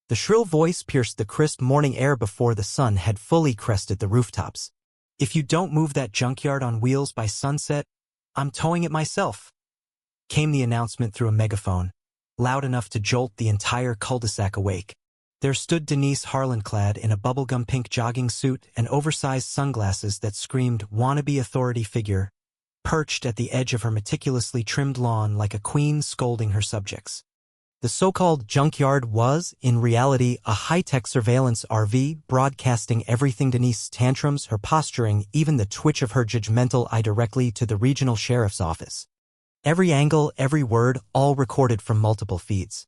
The shrill voice pierced the crisp morning air before the sun had fully crested the rooftops. "If you don't move that junkyard on wheels by sunset, I'm towing it myself," came the announcement through a megaphone, loud enough to jolt the entire cul-de-sac awake. There stood Denise Harlan-clad in a bubblegum pink jogging suit and oversized sunglasses that screamed wannabe authority figure, perched at the edge of her meticulously trimmed lawn like a queen scolding her subjects. The so-called junkyard was, in reality, a high-tech surveillance RV broadcasting everything: Denise's tantrums, her posturing, even the twitch of her judgmental eye directly to the regional sheriff's office. Every angle, every word, all recorded from multiple feeds.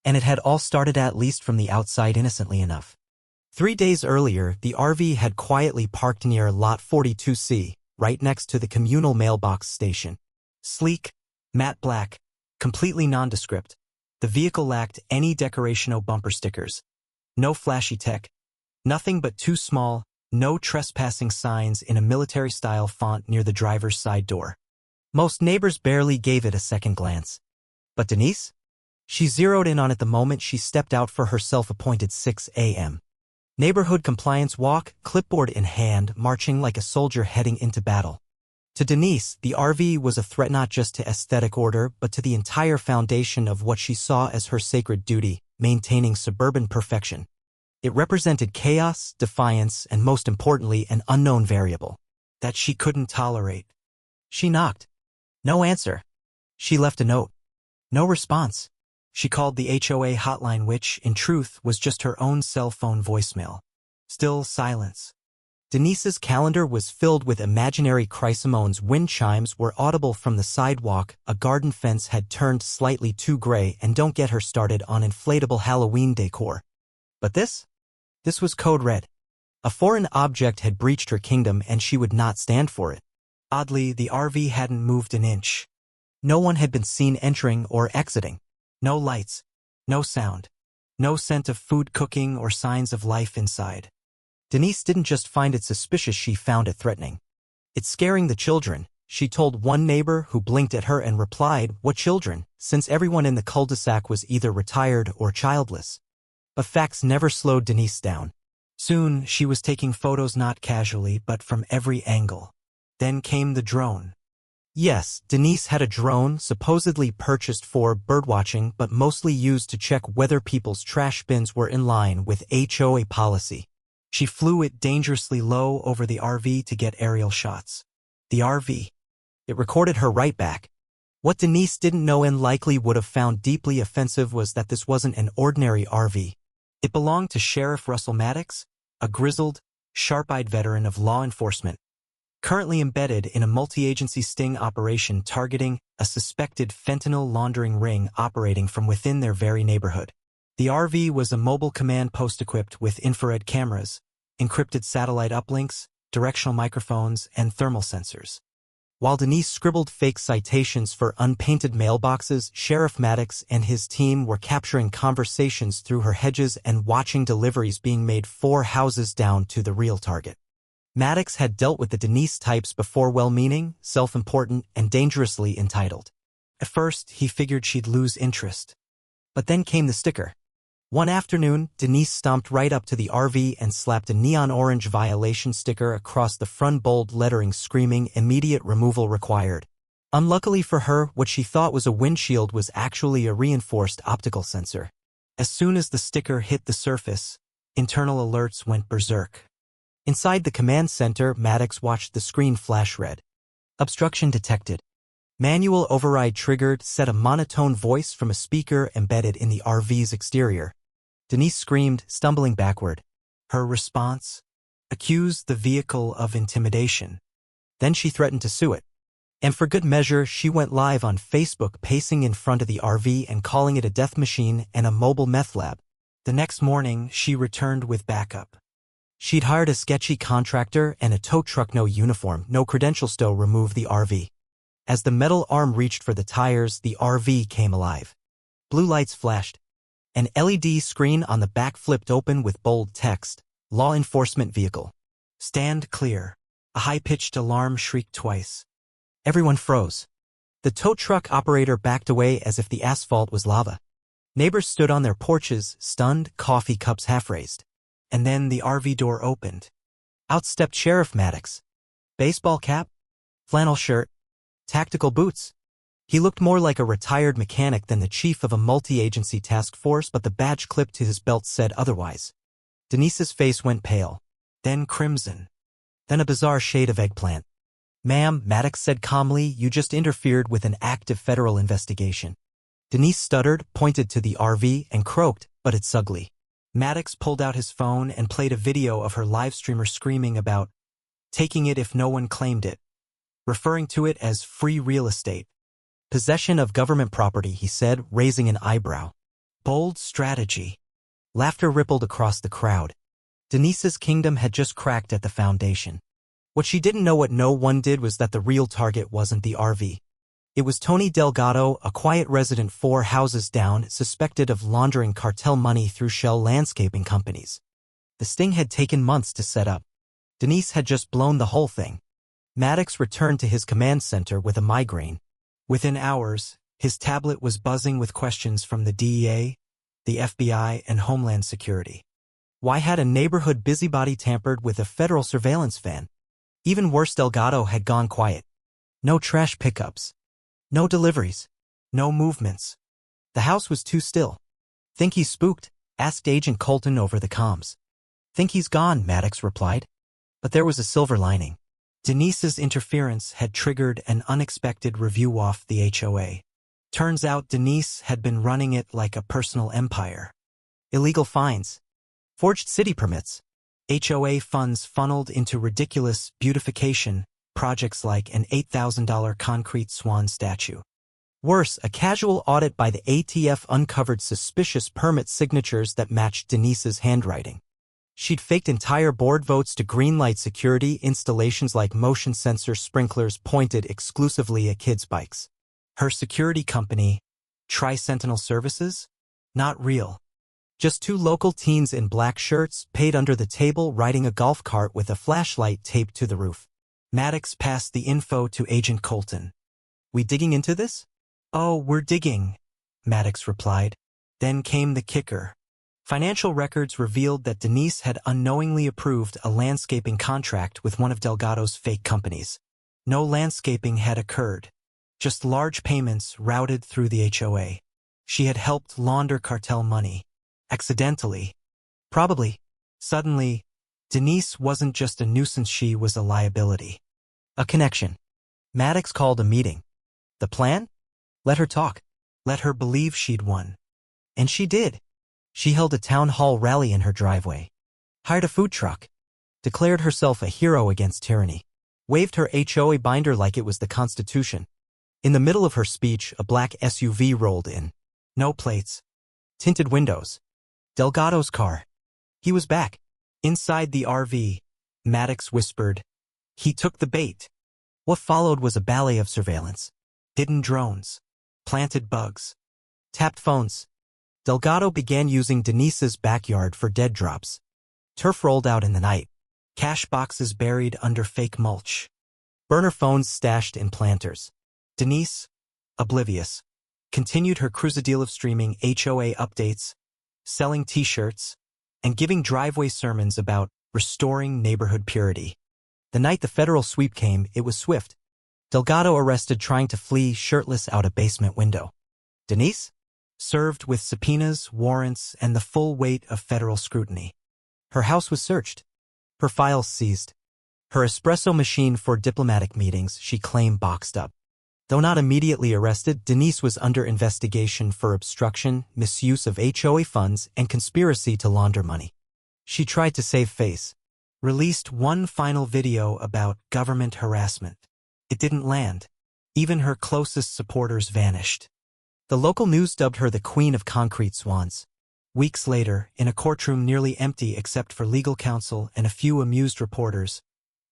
And it had all started, at least from the outside, innocently enough. 3 days earlier, the RV had quietly parked near Lot 42C, right next to the communal mailbox station. Sleek, matte black, completely nondescript, the vehicle lacked any decoration or bumper stickers. No flashy tech. Nothing but 2 small, no trespassing signs in a military-style font near the driver's side door. Most neighbors barely gave it a second glance. But Denise? She zeroed in on it the moment she stepped out for her self-appointed 6 a.m. neighborhood compliance walk, clipboard in hand, marching like a soldier heading into battle. To Denise, the RV was a threat not just to aesthetic order but to the entire foundation of what she saw as her sacred duty, maintaining suburban perfection. It represented chaos, defiance, and most importantly, an unknown variable that she couldn't tolerate. She knocked. No answer. She left a note. No response. She called the HOA hotline, which, in truth, was just her own cell phone voicemail. Still silence. Denise's calendar was filled with imaginary chrysanthemums. Wind chimes were audible from the sidewalk, a garden fence had turned slightly too gray, and don't get her started on inflatable Halloween decor. But this was code red. A foreign object had breached her kingdom and she would not stand for it. Oddly, the RV hadn't moved an inch. No one had been seen entering or exiting. No lights, no sound, no scent of food cooking or signs of life inside. Denise didn't just find it suspicious, she found it threatening. "It's scaring the children," she told one neighbor who blinked at her and replied, "What children?" since everyone in the cul-de-sac was either retired or childless. But facts never slowed Denise down. Soon, she was taking photos not casually but from every angle. Then came the drone. Yes, Denise had a drone supposedly purchased for birdwatching but mostly used to check whether people's trash bins were in line with HOA policy. She flew it dangerously low over the RV to get aerial shots. The RV. It recorded her right back. What Denise didn't know and likely would have found deeply offensive was that this wasn't an ordinary RV. It belonged to Sheriff Russell Maddox, a grizzled, sharp-eyed veteran of law enforcement, currently embedded in a multi-agency sting operation targeting a suspected fentanyl laundering ring operating from within their very neighborhood. The RV was a mobile command post equipped with infrared cameras, encrypted satellite uplinks, directional microphones, and thermal sensors. While Denise scribbled fake citations for unpainted mailboxes, Sheriff Maddox and his team were capturing conversations through her hedges and watching deliveries being made 4 houses down to the real target. Maddox had dealt with the Denise types before, well-meaning, self-important, and dangerously entitled. At first, he figured she'd lose interest. But then came the sticker. One afternoon, Denise stomped right up to the RV and slapped a neon orange violation sticker across the front, bold lettering screaming "Immediate removal required." Unluckily for her, what she thought was a windshield was actually a reinforced optical sensor. As soon as the sticker hit the surface, internal alerts went berserk. Inside the command center, Maddox watched the screen flash red. Obstruction detected. Manual override triggered, said a monotone voice from a speaker embedded in the RV's exterior. Denise screamed, stumbling backward. Her response? Accused the vehicle of intimidation. Then she threatened to sue it. And for good measure, she went live on Facebook, pacing in front of the RV and calling it a death machine and a mobile meth lab. The next morning, she returned with backup. She'd hired a sketchy contractor and a tow truck, no uniform, no credentials to remove the RV. As the metal arm reached for the tires, the RV came alive. Blue lights flashed. An LED screen on the back flipped open with bold text, "Law Enforcement Vehicle. Stand clear." A high-pitched alarm shrieked twice. Everyone froze. The tow truck operator backed away as if the asphalt was lava. Neighbors stood on their porches, stunned, coffee cups half-raised. And then the RV door opened. Out stepped Sheriff Maddox. Baseball cap, flannel shirt, tactical boots. He looked more like a retired mechanic than the chief of a multi-agency task force, but the badge clipped to his belt said otherwise. Denise's face went pale, then crimson, then a bizarre shade of eggplant. "Ma'am," Maddox said calmly, "you just interfered with an active federal investigation." Denise stuttered, pointed to the RV, and croaked, "But it's ugly." Maddox pulled out his phone and played a video of her live streamer screaming about taking it if no one claimed it, referring to it as free real estate. "Possession of government property," he said, raising an eyebrow. "Bold strategy." Laughter rippled across the crowd. Denise's kingdom had just cracked at the foundation. What she didn't know, what no one did, was that the real target wasn't the RV. It was Tony Delgado, a quiet resident 4 houses down, suspected of laundering cartel money through shell landscaping companies. The sting had taken months to set up. Denise had just blown the whole thing. Maddox returned to his command center with a migraine. Within hours, his tablet was buzzing with questions from the DEA, the FBI, and Homeland Security. Why had a neighborhood busybody tampered with a federal surveillance van? Even worse, Delgado had gone quiet. No trash pickups. No deliveries. No movements. The house was too still. "Think he's spooked?" asked Agent Colton over the comms. "Think he's gone," Maddox replied. But there was a silver lining. Denise's interference had triggered an unexpected review off the HOA. Turns out Denise had been running it like a personal empire. Illegal fines, forged city permits, HOA funds funneled into ridiculous beautification projects like an $8,000 concrete swan statue. Worse, a casual audit by the ATF uncovered suspicious permit signatures that matched Denise's handwriting. She'd faked entire board votes to greenlight security installations like motion sensor sprinklers pointed exclusively at kids' bikes. Her security company, Tri-Sentinel Services? Not real. Just 2 local teens in black shirts, paid under the table, riding a golf cart with a flashlight taped to the roof. Maddox passed the info to Agent Colton. "We digging into this?" "Oh, we're digging," Maddox replied. Then came the kicker. Financial records revealed that Denise had unknowingly approved a landscaping contract with one of Delgado's fake companies. No landscaping had occurred, just large payments routed through the HOA. She had helped launder cartel money. Accidentally. Probably. Suddenly, Denise wasn't just a nuisance, she was a liability. A connection. Maddox called a meeting. The plan? Let her talk. Let her believe she'd won. And she did. She held a town hall rally in her driveway. Hired a food truck. Declared herself a hero against tyranny. Waved her HOA binder like it was the Constitution. In the middle of her speech, a black SUV rolled in. No plates. Tinted windows. Delgado's car. He was back. Inside the RV, Maddox whispered. He took the bait. What followed was a ballet of surveillance. Hidden drones. Planted bugs. Tapped phones. Delgado began using Denise's backyard for dead drops. Turf rolled out in the night. Cash boxes buried under fake mulch. Burner phones stashed in planters. Denise, oblivious, continued her cruisadile of streaming HOA updates, selling t-shirts, and giving driveway sermons about restoring neighborhood purity. The night the federal sweep came, it was swift. Delgado arrested trying to flee shirtless out a basement window. Denise? Served with subpoenas, warrants, and the full weight of federal scrutiny. Her house was searched. Her files seized. Her espresso machine for diplomatic meetings, she claimed, boxed up. Though not immediately arrested, Denise was under investigation for obstruction, misuse of HOA funds, and conspiracy to launder money. She tried to save face. Released one final video about government harassment. It didn't land. Even her closest supporters vanished. The local news dubbed her the Queen of Concrete Swans. Weeks later, in a courtroom nearly empty except for legal counsel and a few amused reporters,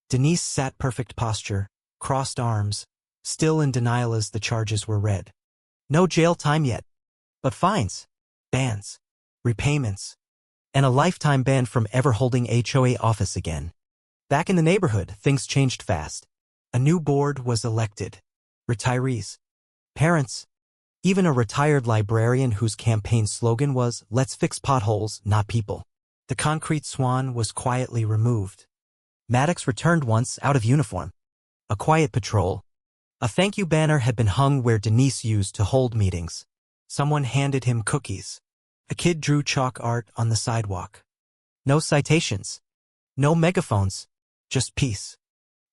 Denise sat perfect posture, crossed arms, still in denial as the charges were read. No jail time yet, but fines, bans, repayments, and a lifetime ban from ever holding HOA office again. Back in the neighborhood, things changed fast. A new board was elected. Retirees, parents, Even a retired librarian whose campaign slogan was, "Let's fix potholes, not people." The concrete swan was quietly removed. Maddox returned once out of uniform. A quiet patrol. A thank you banner had been hung where Denise used to hold meetings. Someone handed him cookies. A kid drew chalk art on the sidewalk. No citations. No megaphones. Just peace.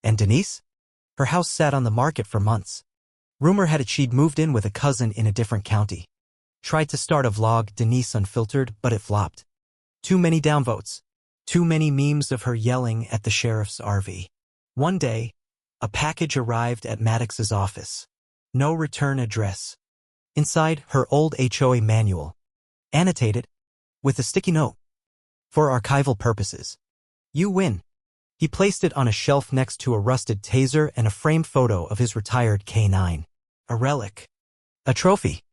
And Denise? Her house sat on the market for months. Rumor had it she'd moved in with a cousin in a different county. Tried to start a vlog, Denise Unfiltered, but it flopped. Too many downvotes. Too many memes of her yelling at the sheriff's RV. One day, a package arrived at Maddox's office. No return address. Inside, her old HOA manual. Annotated, with a sticky note. For archival purposes. You win. He placed it on a shelf next to a rusted taser and a framed photo of his retired K9. A relic. A trophy.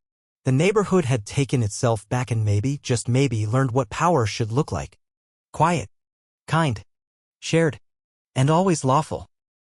The neighborhood had taken itself back and maybe, just maybe, learned what power should look like. Quiet. Kind. Shared. And always lawful.